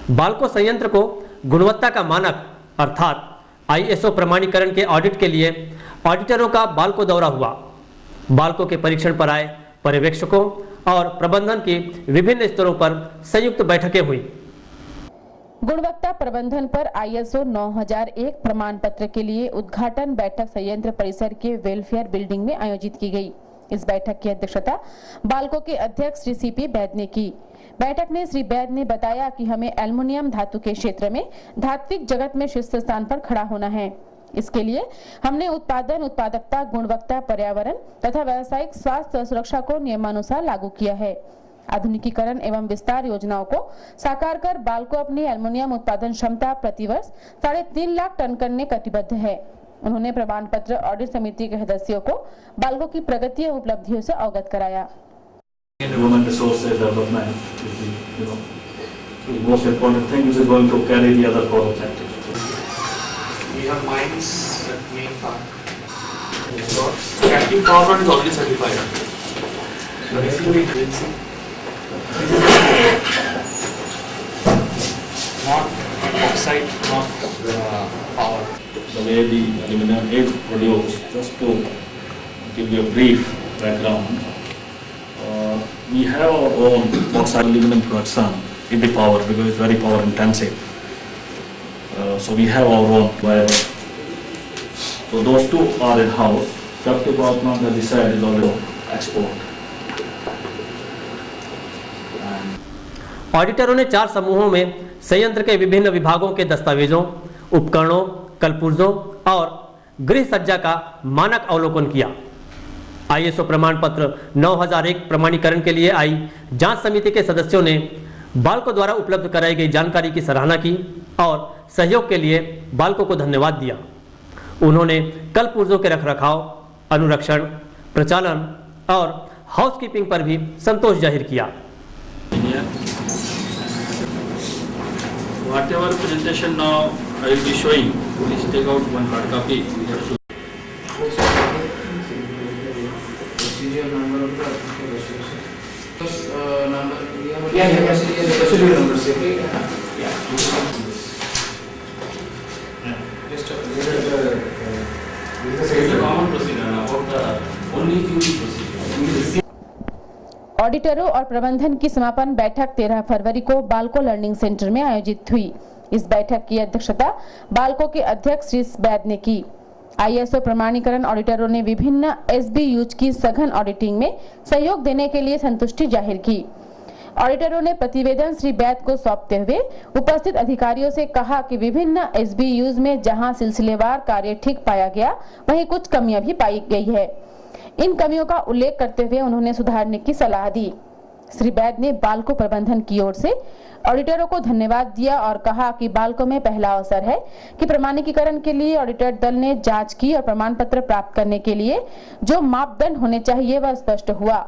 बाल्को संयंत्र को गुणवत्ता का मानक अर्थात ISO प्रमाणीकरण के ऑडिट के लिए ऑडिटरों का बाल्को दौरा हुआ। बाल्को के परीक्षण पर आए पर्यवेक्षकों और प्रबंधन की विभिन्न स्तरों पर संयुक्त बैठकें हुई। गुणवत्ता प्रबंधन पर ISO 9001 प्रमाण पत्र के लिए उद्घाटन बैठक संयंत्र परिसर के वेलफेयर बिल्डिंग में आयोजित की गई। इस बैठक की अध्यक्षता बाल्को के अध्यक्ष श्री CP बैद ने की। बैठक में श्री बैद ने बताया कि हमें एल्युमिनियम धातु के क्षेत्र में धात्विक जगत में शीर्ष स्थान पर खड़ा होना है। इसके लिए हमने उत्पादन, उत्पादकता, गुणवत्ता, पर्यावरण तथा व्यावसायिक स्वास्थ्य और सुरक्षा को नियमानुसार लागू किया है। आधुनिकीकरण एवं विस्तार योजनाओं को साकार कर बाल्को अपनी एल्युमिनियम उत्पादन क्षमता प्रतिवर्ष 3.5 लाख टन करने कटिबद्ध है। उन्होंने प्रमाण पत्र ऑडिट समिति के सदस्यों को बाल्को की प्रगति और उपलब्धियों से अवगत कराया। Human resources development is the most important thing, which is going to carry the other core objectives. We have mines at main part. Captive power plant is already certified. Basically, not oxide, not power. The way the aluminum is produced, just to give you a brief background, we have our own bauxite aluminum production in the power because it's very power intensive. So we have our own wire. So those two are in house. Captive power plant, as we said, is already export. ऑडिटरों ने 4 समूहों में संयंत्र के विभिन्न विभागों के दस्तावेजों, उपकरणों, कलपुर्जों और गृह सज्जा का मानक अवलोकन किया। ISO प्रमाण पत्र 9001 प्रमाणीकरण के लिए आई जांच समिति के सदस्यों ने बाल्को द्वारा उपलब्ध कराई गई जानकारी की सराहना की और सहयोग के लिए बाल्को को धन्यवाद दिया। उन्होंने कलपुर्जों के रखरखाव, अनुरक्षण, प्रचालन और हाउसकीपिंग पर भी संतोष जाहिर किया। Whatever presentation now I will be showing, please take out one hard copy. Procedure number of the registration. Number. Procedure number. Just a common procedure about the only few procedures. ऑडिटरों और प्रबंधन की समापन बैठक 13 फरवरी को बाल्को लर्निंग सेंटर में आयोजित हुई। इस बैठक की अध्यक्षता बाल्को के अध्यक्ष श्री बैद ने की। ISO प्रमाणीकरण ऑडिटरों ने विभिन्न SBUs की सघन ऑडिटिंग में सहयोग देने के लिए संतुष्टि जाहिर की। ऑडिटरों ने प्रतिवेदन श्री बैद को सौंपते हुए उपस्थित अधिकारियों से कहा कि विभिन्न SBUs में जहां सिलसिलेवार कार्य ठीक पाया गया, वहीं कुछ कमियां भी पाई गई है। इन कमियों का उल्लेख करते हुए उन्होंने सुधारने की सलाह दी। श्री बैद ने बाल्को प्रबंधन की ओर से ऑडिटरों को धन्यवाद दिया और कहा कि बाल्को में पहला अवसर है कि प्रमाणीकरण के लिए ऑडिटर दल ने जांच की और प्रमाण पत्र प्राप्त करने के लिए जो मापदंड होने चाहिए वह स्पष्ट हुआ।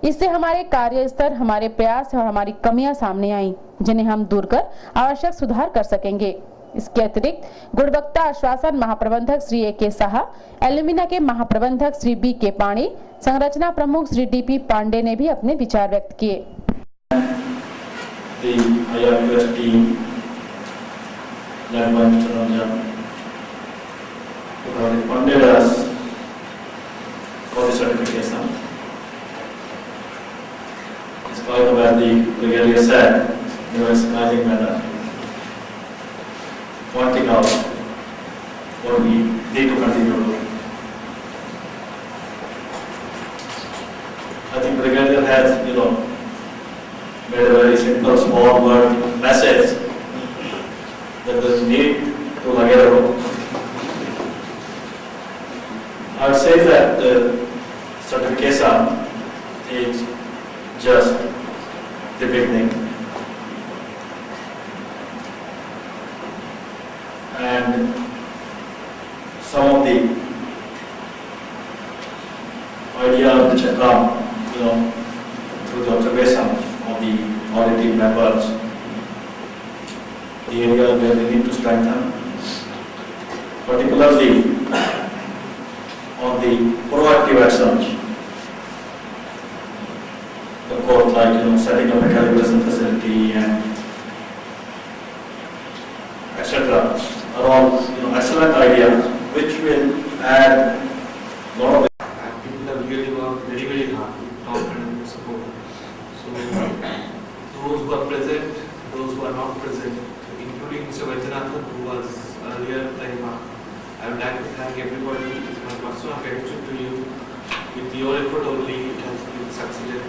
इससे हमारे कार्य स्तर, हमारे प्रयास और हमारी कमियां सामने आई, जिन्हें हम दूर कर आवश्यक सुधार कर सकेंगे। इसके अतिरिक्त गुणवत्ता आश्वासन महाप्रबंधक श्री A.K. साहा, एल्यूमिना के महाप्रबंधक श्री B.K. पाणी, संरचना प्रमुख श्री D.P. पांडे ने भी अपने विचार व्यक्त किए। The IRQS team led by Mr. Ranjan funded us for the certification. In spite of what the brigadier said, in a smiling manner, pointing out what we need to continue doing. I think brigadier has, made a very simple, small word message that there is need to Lagero. I would say that the certification is just the beginning. And some of the ideas which have come, through the observations of the auditing members, the areas where we need to strengthen, particularly on the proactive actions. Of course, like setting up a calibration facility and etc. are all excellent ideas which will add lot of. And people have really worked very, very hard to talk and support. So those who are present, those who are not present, including Mr. Vaidyanathan, who was earlier time, I would like to thank everybody. It's my personal gratitude to you. With your effort only, it has been succeeded.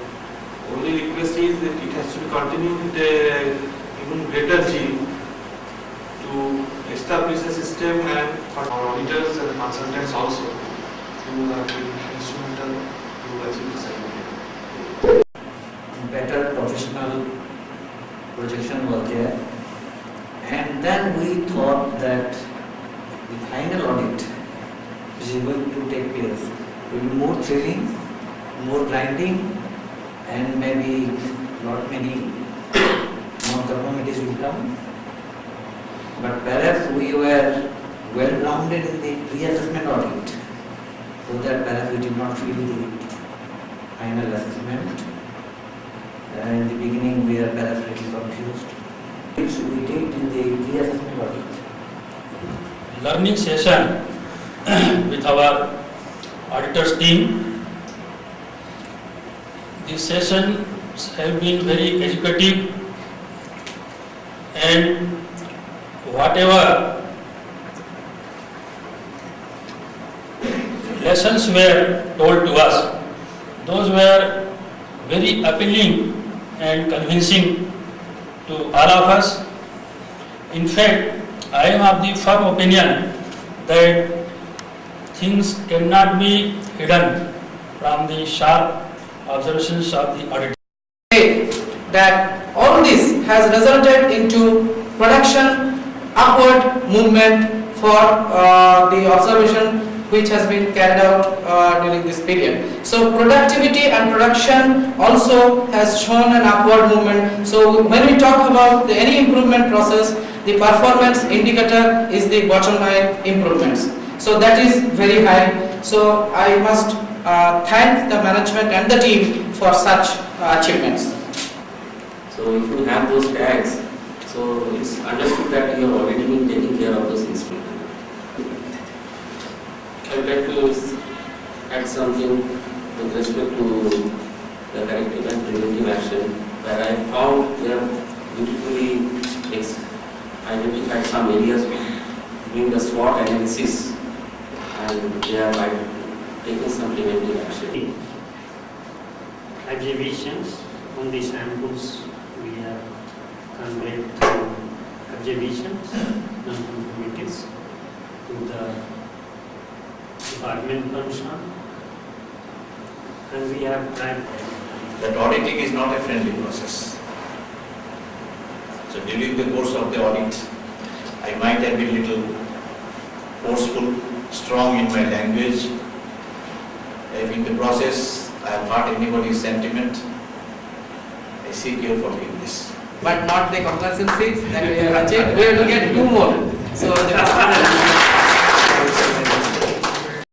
Only request is that it has to be continued with a even greater zeal to establish a system, and for our auditors and consultants also, who have been instrumental to achieve this agreement. Better professional projection was there, and then we thought that the final audit which is going to take place will be more thrilling, more grinding, and maybe not many non-conformities will come. But perhaps we were well grounded in the pre-assessment audit, so that perhaps we did not feel the final assessment. In the beginning we are perhaps a little confused. Which we did in the pre-assessment audit. Learning session with our auditors team. These sessions have been very educative, and whatever lessons were told to us, those were very appealing and convincing to all of us. In fact, I am of the firm opinion that things cannot be hidden from the sharp observations of the auditor. That all this has resulted into production upward movement for the observation which has been carried out during this period. So productivity and production also has shown an upward movement. So when we talk about any improvement process, the performance indicator is the bottom line improvements. So that is very high. So I must thank the management and the team for such achievements. So if you have those tags, so it's understood that you are already been taking care of those instruments. I would like to add something with respect to the corrective and preventive action, where I found they have beautifully identified some areas doing the SWOT analysis, and they are taking some preventive action. Observations on the samples we have conveyed through observations, non-conformities to the department concerned, and we have tried that auditing is not a friendly process. So during the course of the audit, I might have been little forceful, strong in my language. If in the process I have hurt anybody's sentiment, I seek your forgiveness. But not the complacency that we have achieved. We will get 2 more. So